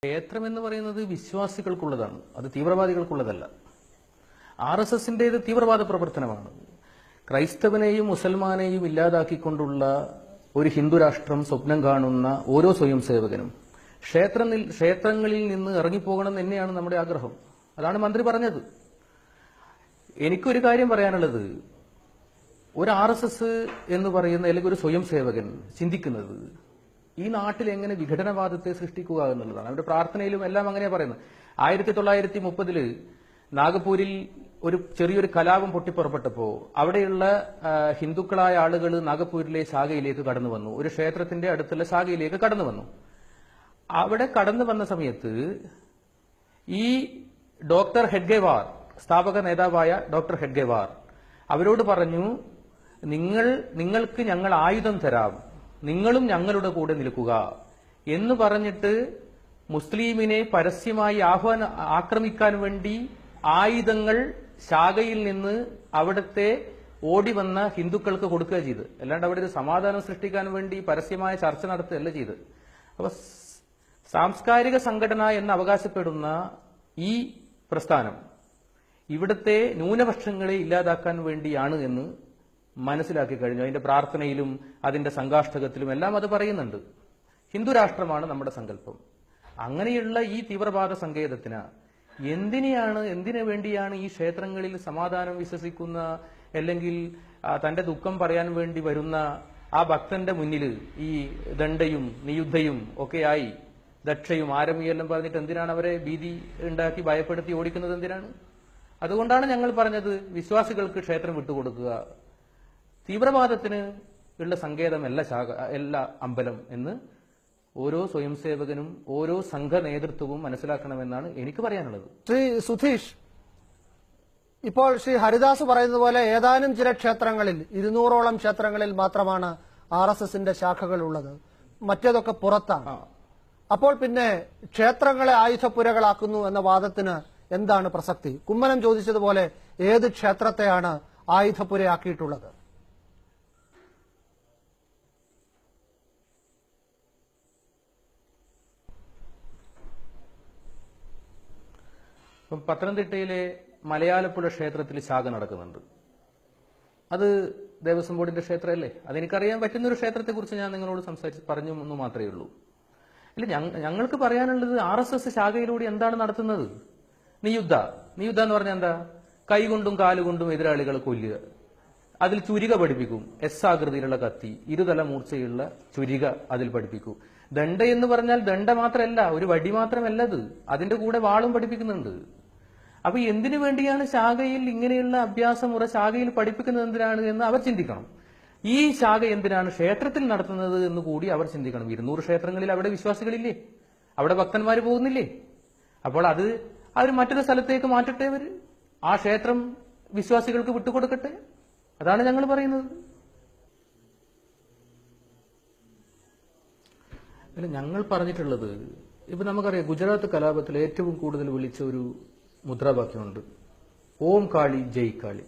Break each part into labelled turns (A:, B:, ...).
A: ക്ഷേത്രം എന്ന് പറയുന്നത് വിശ്വാസികൾക്കുള്ളതാണ്, അത് തീവ്രവാദികൾക്കുള്ളതല്ല. RSSന്റേത് തീവ്രവാദ പ്രവർത്തനമാണ്. ക്രൈസ്തവനെയും മുസൽമാനെയും ഇല്ലാതാക്കിക്കൊണ്ടുള്ള ഒരു ഹിന്ദുരാഷ്ട്രം സ്വപ്നം കാണുന്ന ഓരോ സ്വയം സേവകനും ക്ഷേത്രങ്ങളിൽ നിന്ന് ഇറങ്ങിപ്പോകണം തന്നെയാണ് നമ്മുടെ ആഗ്രഹം. അതാണ് മന്ത്രി പറഞ്ഞത്. എനിക്കൊരു കാര്യം പറയാനുള്ളത്, ഒരു RSS എന്ന് പറയുന്ന അല്ലെങ്കിൽ ഒരു സ്വയം സേവകൻ ചിന്തിക്കുന്നത് ഈ നാട്ടിൽ എങ്ങനെ വിഘടനവാദത്തെ സൃഷ്ടിക്കുക എന്നുള്ളതാണ്. അവരുടെ പ്രാർത്ഥനയിലും എല്ലാം അങ്ങനെ പറയുന്നത്. 1930 നാഗപൂരിൽ ഒരു ചെറിയൊരു കലാപം പൊട്ടിപ്പുറപ്പെട്ടപ്പോൾ അവിടെയുള്ള ഹിന്ദുക്കളായ ആളുകൾ നാഗപൂരിലെ ശാഖയിലേക്ക് കടന്നു വന്നു, ഒരു ക്ഷേത്രത്തിന്റെ അടുത്തുള്ള ശാഖയിലേക്ക് കടന്നു വന്നു. അവിടെ കടന്നു വന്ന സമയത്ത് ഈ ഡോക്ടർ ഹെഡ്ഗേവാർ, സ്ഥാപക നേതാവായ ഡോക്ടർ ഹെഡ്ഗേവാർ അവരോട് പറഞ്ഞു, നിങ്ങൾക്ക് ഞങ്ങൾ ആയുധം തരാം, നിങ്ങളും ഞങ്ങളുടെ കൂടെ നിൽക്കുക എന്ന് പറഞ്ഞിട്ട് മുസ്ലിമിനെ പരസ്യമായി ആക്രമിക്കാൻ വേണ്ടി ആയുധങ്ങൾ ശാഖയിൽ നിന്ന് അവിടുത്തെ ഓടി വന്ന ഹിന്ദുക്കൾക്ക് കൊടുക്കുക ചെയ്ത്. അല്ലാണ്ട് അവിടെ ഒരു സമാധാനം സൃഷ്ടിക്കാൻ വേണ്ടി പരസ്യമായ ചർച്ച നടത്തുകയല്ല ചെയ്ത്. അപ്പൊ സാംസ്കാരിക സംഘടന എന്ന് അവകാശപ്പെടുന്ന ഈ പ്രസ്ഥാനം ഇവിടുത്തെ ന്യൂനപക്ഷങ്ങളെ ഇല്ലാതാക്കാൻ വേണ്ടിയാണ് എന്ന് മനസ്സിലാക്കി കഴിഞ്ഞു. അതിന്റെ പ്രാർത്ഥനയിലും അതിന്റെ സംഘാഷ്ടകത്തിലും എല്ലാം അത് പറയുന്നുണ്ട്. ഹിന്ദുരാഷ്ട്രമാണ് നമ്മുടെ സങ്കല്പം. അങ്ങനെയുള്ള ഈ തീവ്രവാദ സങ്കേതത്തിന് എന്തിനു വേണ്ടിയാണ് ഈ ക്ഷേത്രങ്ങളിൽ സമാധാനം വിശ്വസിക്കുന്ന അല്ലെങ്കിൽ തന്റെ ദുഃഖം പറയാൻ വേണ്ടി വരുന്ന ആ ഭക്തന്റെ മുന്നിൽ ഈ ദണ്ഡയും നിയുദ്ധയും ഒക്കെയായി ദക്ഷയും ആരമിയെല്ലാം പറഞ്ഞിട്ട് എന്തിനാണ് അവരെ ഭീതി ഉണ്ടാക്കി ഭയപ്പെടുത്തി ഓടിക്കുന്നത്? എന്തിനാണ്? അതുകൊണ്ടാണ് ഞങ്ങൾ പറഞ്ഞത്, വിശ്വാസികൾക്ക് ക്ഷേത്രം വിട്ടുകൊടുക്കുക, തീവ്രവാദത്തിന് ഉള്ള സങ്കേതമല്ല എല്ലാ അമ്പലം എന്ന് ഓരോ സ്വയം സേവകനും ഓരോ സംഘ നേതൃത്വവും മനസ്സിലാക്കണമെന്നാണ് എനിക്ക് പറയാനുള്ളത്.
B: ശ്രീ സുധീഷ്, ഇപ്പോൾ ശ്രീ ഹരിദാസ് പറയുന്നത് പോലെ ഏതാനും ചില ക്ഷേത്രങ്ങളിൽ 200ഓളം ക്ഷേത്രങ്ങളിൽ മാത്രമാണ് RSSന്റെ ശാഖകൾ ഉള്ളത്, മറ്റേതൊക്കെ പുറത്താണ്. അപ്പോൾ പിന്നെ ക്ഷേത്രങ്ങളെ ആയുധപ്പുരകളാക്കുന്നു എന്ന വാദത്തിന് എന്താണ് പ്രസക്തി? കുമ്മനം ചോദിച്ചതുപോലെ ഏത് ക്ഷേത്രത്തെയാണ് ആയുധപ്പുരയാക്കിയിട്ടുള്ളത്?
A: ഇപ്പം പത്തനംതിട്ടയിലെ മലയാലപ്പുഴ ക്ഷേത്രത്തിൽ ശാഖ നടക്കുന്നുണ്ട്. അത് ദേവസ്വം ബോർഡിന്റെ ക്ഷേത്രമല്ലേ? അതെനിക്കറിയാൻ പറ്റുന്ന ഒരു ക്ഷേത്രത്തെ കുറിച്ച് ഞാൻ നിങ്ങളോട് പറഞ്ഞു എന്ന് മാത്രമേ ഉള്ളൂ. ഇല്ല, ഞങ്ങൾക്ക് പറയാനുള്ളത് RSS ശാഖയിലൂടെ എന്താണ് നടത്തുന്നത്? നിയുദ്ധ എന്ന് പറഞ്ഞാൽ എന്താ? കൈകൊണ്ടും കാലുകൊണ്ടും എതിരാളികളെ കൊല്ലുക, അതിൽ ചുരിക പഠിപ്പിക്കും, S ആകൃതിയിലുള്ള കത്തി, ഇരുതല മൂർച്ചയുള്ള ചുരിക അതിൽ പഠിപ്പിക്കും. ദണ്ഡ എന്ന് പറഞ്ഞാൽ ദണ്ഡ മാത്രമല്ല, ഒരു വടി മാത്രമല്ല, അതിന്റെ കൂടെ വാളും പഠിപ്പിക്കുന്നുണ്ട്. അപ്പൊ എന്തിനു വേണ്ടിയാണ് ശാഖയിൽ ഇങ്ങനെയുള്ള അഭ്യാസമുറ ശാഖയിൽ പഠിപ്പിക്കുന്നത് എന്തിനാണ് എന്ന് അവർ ചിന്തിക്കണം. ഈ ശാഖ എന്തിനാണ് ക്ഷേത്രത്തിൽ നടത്തുന്നത് എന്ന് കൂടി അവർ ചിന്തിക്കണം. 200 ക്ഷേത്രങ്ങളിൽ അവിടെ വിശ്വാസികളില്ലേ, അവിടെ ഭക്തന്മാർ പോകുന്നില്ലേ? അപ്പോൾ അത് അവർ മറ്റൊരു സ്ഥലത്തേക്ക് മാറ്റട്ടെ, അവര് ആ ക്ഷേത്രം വിശ്വാസികൾക്ക് വിട്ടുകൊടുക്കട്ടെ. അതാണ് ഞങ്ങൾ പറയുന്നത്. അല്ല, ഞങ്ങൾ പറഞ്ഞിട്ടുള്ളത്, ഇപ്പൊ നമുക്കറിയാം, ഗുജറാത്ത് കലാപത്തിൽ ഏറ്റവും കൂടുതൽ വിളിച്ച ഒരു മുദ്രാവാക്യമുണ്ട്, ഓം കാളി ജയ് കാളി,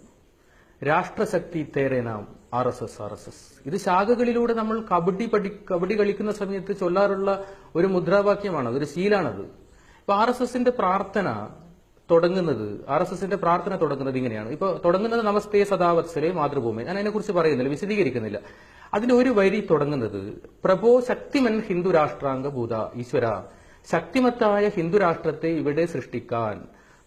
A: രാഷ്ട്രശക്തി തേരേ നാം RSS. ഇത് ശാഖകളിലൂടെ നമ്മൾ കബഡി കളിക്കുന്ന സമയത്ത് ചൊല്ലാറുള്ള ഒരു മുദ്രാവാക്യമാണ്, അതൊരു ശീലാണത്. ഇപ്പൊ RSSന്റെ പ്രാർത്ഥന തുടങ്ങുന്നത് ഇങ്ങനെയാണ്. ഇപ്പൊ തുടങ്ങുന്നത് നമസ്തേ സദാവത്സലേ മാതൃഭൂമി. ഞാൻ അതിനെക്കുറിച്ച് പറയുന്നില്ല, വിശദീകരിക്കുന്നില്ല. അതിന്റെ ഒരു വരി തുടങ്ങുന്നത്, പ്രഭോ ശക്തിമൻ ഹിന്ദുരാഷ്ട്രാംഗ ഭൂത ഈശ്വര, ശക്തിമത്തായ ഹിന്ദുരാഷ്ട്രത്തെ ഇവിടെ സൃഷ്ടിക്കാൻ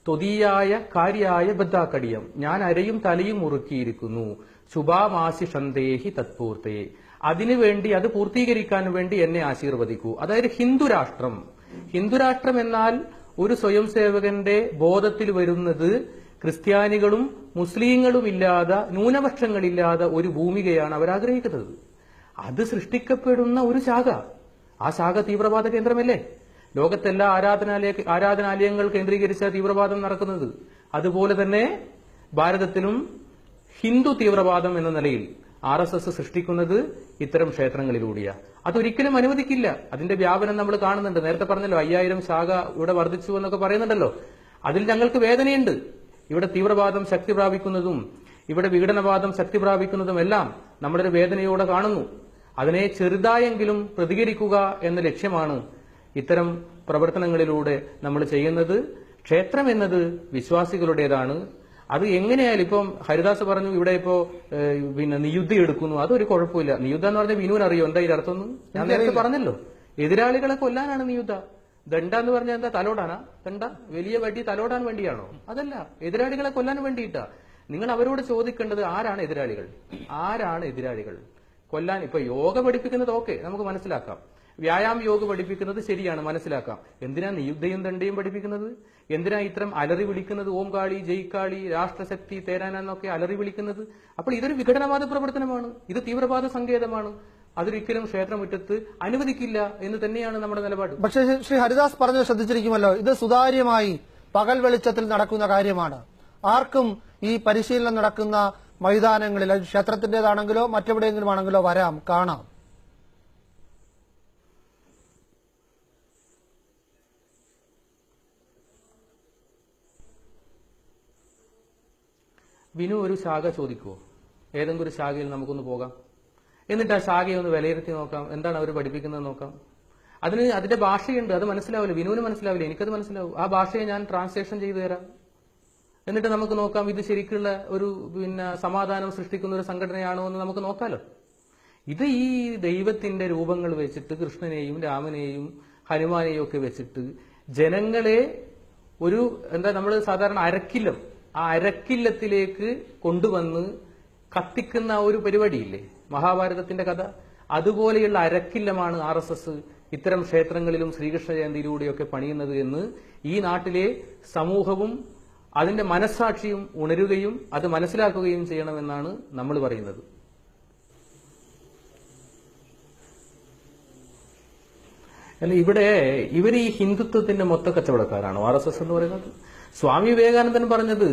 A: ത്വദീയായ കാര്യായ ബദ്ധാക്കടിയം, ഞാൻ അരയും തലയും മുറുക്കിയിരിക്കുന്നു, ശുഭാമാശിഷന്തേഹി തത്പൂർത്തേ, അതിനുവേണ്ടി അത് പൂർത്തീകരിക്കാൻ വേണ്ടി എന്നെ ആശീർവദിക്കൂ. അതായത് ഹിന്ദുരാഷ്ട്രം എന്നാൽ ഒരു സ്വയം സേവകന്റെ ബോധത്തിൽ വരുന്നത് ക്രിസ്ത്യാനികളും മുസ്ലിങ്ങളും ഇല്ലാതെ, ന്യൂനപക്ഷങ്ങളില്ലാതെ ഒരു ഭൂമികയാണ് അവരാഗ്രഹിക്കുന്നത്. അത് സൃഷ്ടിക്കപ്പെടുന്ന ഒരു ശാഖ, ആ ശാഖ തീവ്രവാദ കേന്ദ്രമല്ലേ? ലോകത്തെല്ലാ ആരാധനാലയങ്ങൾ കേന്ദ്രീകരിച്ച തീവ്രവാദം നടക്കുന്നത്. അതുപോലെ തന്നെ ഭാരതത്തിലും ഹിന്ദു തീവ്രവാദം എന്ന നിലയിൽ RSS സൃഷ്ടിക്കുന്നത് ഇത്തരം ക്ഷേത്രങ്ങളിലൂടെയാണ്. അതൊരിക്കലും അനുവദിക്കില്ല. അതിന്റെ വ്യാപനം നമ്മൾ കാണുന്നുണ്ട്. നേരത്തെ പറഞ്ഞല്ലോ, 5000 ശാഖ ഇവിടെ വർദ്ധിച്ചു എന്നൊക്കെ പറയുന്നുണ്ടല്ലോ. അതിൽ ഞങ്ങൾക്ക് വേദനയുണ്ട്. ഇവിടെ തീവ്രവാദം ശക്തി പ്രാപിക്കുന്നതും ഇവിടെ വിഘടനവാദം ശക്തി പ്രാപിക്കുന്നതും എല്ലാം നമ്മളൊരു വേദനയോടെ കാണുന്നു. അതിനെ ചെറുതായെങ്കിലും പ്രതികരിക്കുക എന്ന ലക്ഷ്യമാണ് ഇത്തരം പ്രവർത്തനങ്ങളിലൂടെ നമ്മൾ ചെയ്യുന്നത്. ക്ഷേത്രം എന്നത് വിശ്വാസികളുടേതാണ്. അത് എങ്ങനെയായാലും ഇപ്പം ഹരിദാസ് പറഞ്ഞു ഇവിടെ ഇപ്പോ പിന്നെ നിയുദ്ധം എടുക്കുന്നു, അതൊരു കുഴപ്പമില്ല. നിയുദ്ധം എന്ന് പറഞ്ഞാൽ വിനുവിന് അറിയോ എന്താ ഇതിന്റെ അർത്ഥം? ഞാൻ നേരത്തെ പറഞ്ഞല്ലോ, എതിരാളികളെ കൊല്ലാനാണ് നിയുദ്ധ. ദണ്ഡ എന്ന് പറഞ്ഞാൽ എന്താ? തലോടാനാ? ദണ്ഡ വലിയ വടി തലോടാൻ വേണ്ടിയാണോ? അതല്ല, എതിരാളികളെ കൊല്ലാൻ വേണ്ടിയിട്ടാ. നിങ്ങൾ അവരോട് ചോദിക്കേണ്ടത് ആരാണ് എതിരാളികൾ, ആരാണ് എതിരാളികൾ കൊല്ലാൻ. ഇപ്പൊ യോഗ പഠിപ്പിക്കുന്നത് ഓക്കെ, നമുക്ക് മനസ്സിലാക്കാം. വ്യായാമ യോഗ പഠിപ്പിക്കുന്നത് ശരിയാണ്, മനസ്സിലാക്കാം. എന്തിനാ നിയുദ്ധയും ദണ്ഡയും പഠിപ്പിക്കുന്നത്? എന്തിനാ ഇത്തരം അലറി വിളിക്കുന്നത്? ഓം കാളി, ജയ് കാളി, രാഷ്ട്രശക്തി, തേരാന എന്നൊക്കെ അലറി വിളിക്കുന്നത്? അപ്പോൾ ഇതൊരു വിഘടനവാദ പ്രവർത്തനമാണ്, ഇത് തീവ്രവാദ സങ്കേതമാണ്. അതൊരിക്കലും ക്ഷേത്രമുറ്റത്ത് അനുവദിക്കില്ല എന്ന് തന്നെയാണ് നമ്മുടെ നിലപാട്.
B: പക്ഷേ ശ്രീ ഹരിദാസ് പറഞ്ഞത് ശ്രദ്ധിച്ചിരിക്കുമല്ലോ, ഇത് സുതാര്യമായി പകൽ വെളിച്ചത്തിൽ നടക്കുന്ന കാര്യമാണ്. ആർക്കും ഈ പരിശീലനം നടക്കുന്ന മൈതാനങ്ങളിൽ, അത് ക്ഷേത്രത്തിന്റേതാണെങ്കിലോ മറ്റെവിടെയെങ്കിലും ആണെങ്കിലോ വരാം, കാണാം.
A: വിനു ഒരു ശാഖ ചോദിക്കുവോ? ഏതെങ്കിലും ഒരു ശാഖയിൽ നമുക്കൊന്ന് പോകാം, എന്നിട്ട് ആ ശാഖയെ ഒന്ന് വിലയിരുത്തി നോക്കാം, എന്താണ് അവർ പഠിപ്പിക്കുന്നത് നോക്കാം. അതിന്റെ ഭാഷയുണ്ട്, അത് മനസ്സിലാവില്ല, വിനുവിന് മനസ്സിലാവില്ല, എനിക്കത് മനസ്സിലാവും. ആ ഭാഷയെ ഞാൻ ട്രാൻസ്ലേഷൻ ചെയ്തു തരാം. എന്നിട്ട് നമുക്ക് നോക്കാം ഇത് ശരിക്കുള്ള ഒരു സമാധാനം സൃഷ്ടിക്കുന്ന ഒരു സംഘടനയാണോ എന്ന് നമുക്ക് നോക്കാലോ. ഇത് ഈ ദൈവത്തിന്റെ രൂപങ്ങൾ വെച്ചിട്ട് കൃഷ്ണനെയും രാമനെയും ഹനുമാനെയും ഒക്കെ വെച്ചിട്ട് ജനങ്ങളെ ഒരു നമ്മൾ സാധാരണ അരക്കില്ലം, ആ അരക്കില്ലത്തിലേക്ക് കൊണ്ടുവന്ന് കത്തിക്കുന്ന ഒരു പരിപാടിയില്ലേ, മഹാഭാരതത്തിന്റെ കഥ, അതുപോലെയുള്ള അരക്കില്ലമാണ് RSS ഇത്തരം ക്ഷേത്രങ്ങളിലും ശ്രീകൃഷ്ണ ജയന്തിയിലൂടെയൊക്കെ പണിയുന്നത് എന്ന് ഈ നാട്ടിലെ സമൂഹവും അതിന്റെ മനസ്സാക്ഷിയും ഉണരുകയും അത് മനസ്സിലാക്കുകയും ചെയ്യണമെന്നാണ് നമ്മൾ പറയുന്നത്. അല്ല, ഇവർ ഈ ഹിന്ദുത്വത്തിന്റെ മൊത്ത കച്ചവടക്കാരാണോ RSS എന്ന് പറയുന്നത്? സ്വാമി വിവേകാനന്ദൻ പറഞ്ഞത്,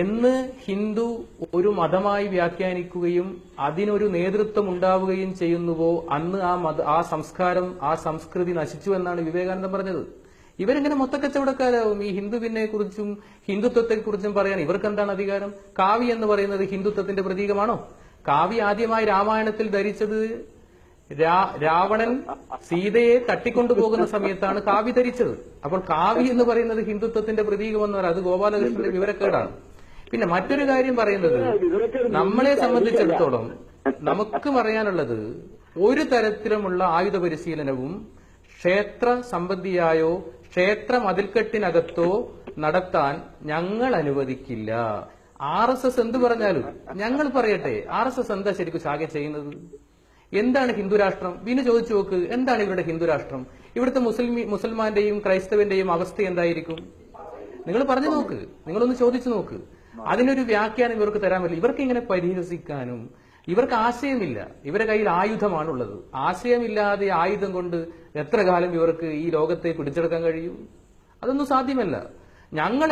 A: എന്ന് ഹിന്ദു ഒരു മതമായി വ്യാഖ്യാനിക്കുകയും അതിനൊരു നേതൃത്വം ഉണ്ടാവുകയും ചെയ്യുന്നുവോ അന്ന് ആ സംസ്കാരം, ആ സംസ്കൃതി നശിച്ചു എന്നാണ് വിവേകാനന്ദൻ പറഞ്ഞത്. ഇവരെങ്ങനെ മൊത്തക്കച്ചവടക്കാരാവും? ഈ ഹിന്ദുവിനെ കുറിച്ചും ഹിന്ദുത്വത്തെക്കുറിച്ചും പറയാൻ ഇവർക്ക് എന്താണ് അധികാരം? കാവി എന്ന് പറയുന്നത് ഹിന്ദുത്വത്തിന്റെ പ്രതീകമാണോ? കാവി ആദ്യമായി രാമായണത്തിൽ ധരിച്ചത് രാവണൻ സീതയെ തട്ടിക്കൊണ്ടുപോകുന്ന സമയത്താണ് കാവി ധരിച്ചത്. അപ്പോൾ കാവി എന്ന് പറയുന്നത് ഹിന്ദുത്വത്തിന്റെ പ്രതീകമെന്ന് പറയാം, അത് ഗോപാലകൃഷ്ണന്റെ വിവരക്കേടാണ്. പിന്നെ മറ്റൊരു കാര്യം പറയുന്നത്, നമ്മളെ സംബന്ധിച്ചിടത്തോളം നമുക്ക് പറയാനുള്ളത്, ഒരു തരത്തിലുമുള്ള ആയുധ പരിശീലനവും ക്ഷേത്ര സംബന്ധിയായോ ക്ഷേത്ര മതിൽക്കെട്ടിനകത്തോ നടത്താൻ ഞങ്ങൾ അനുവദിക്കില്ല. RSS എന്ത് പറഞ്ഞാലും ഞങ്ങൾ പറയട്ടെ, RSS എന്താ ശരിക്കും ശാഖ ചെയ്യുന്നത്? എന്താണ് ഹിന്ദുരാഷ്ട്രം? വിനു ചോദിച്ചു നോക്ക്, എന്താണ് ഇവരുടെ ഹിന്ദുരാഷ്ട്രം? ഇവിടുത്തെ മുസൽമാന്റെയും ക്രൈസ്തവന്റെയും അവസ്ഥ എന്തായിരിക്കും? നിങ്ങൾ പറഞ്ഞു നോക്ക്, നിങ്ങളൊന്ന് ചോദിച്ചു നോക്ക്. അതിനൊരു വ്യാഖ്യാനം ഇവർക്ക് തരാൻ പറ്റില്ല. ഇവർക്ക് ഇങ്ങനെ പരിഹസിക്കാനും ഇവർക്ക് ആശയമില്ല. ഇവരുടെ കയ്യിൽ ആയുധമാണുള്ളത്. ആശയമില്ലാതെ ആയുധം കൊണ്ട് എത്ര കാലം ഇവർക്ക് ഈ ലോകത്തെ പിടിച്ചെടുക്കാൻ കഴിയും? അതൊന്നും സാധ്യമല്ല. ഞങ്ങൾ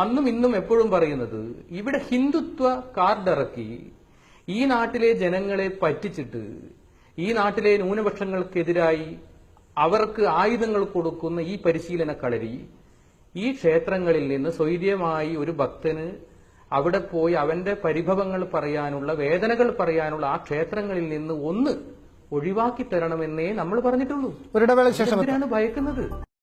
A: അന്നും ഇന്നും എപ്പോഴും പറയുന്നത്, ഇവിടെ ഹിന്ദുത്വ കാർഡിറക്കി ഈ നാട്ടിലെ ജനങ്ങളെ പറ്റിച്ചിട്ട് ഈ നാട്ടിലെ ന്യൂനപക്ഷങ്ങൾക്കെതിരായി അവർക്ക് ആയുധങ്ങൾ കൊടുക്കുന്ന ഈ പരിശീലന കളരി ഈ ക്ഷേത്രങ്ങളിൽ നിന്ന് സ്വൈര്യമായി ഒരു ഭക്തന് അവിടെ പോയി അവന്റെ പരിഭവങ്ങൾ പറയാനുള്ള, വേദനകൾ പറയാനുള്ള ആ ക്ഷേത്രങ്ങളിൽ നിന്ന് ഒന്ന് ഒഴിവാക്കി തരണമെന്നേ നമ്മൾ പറഞ്ഞിട്ടുള്ളൂ.
B: ഒരിടവേളയ്ക്ക് ശേഷം
A: ഭയക്കുന്നത്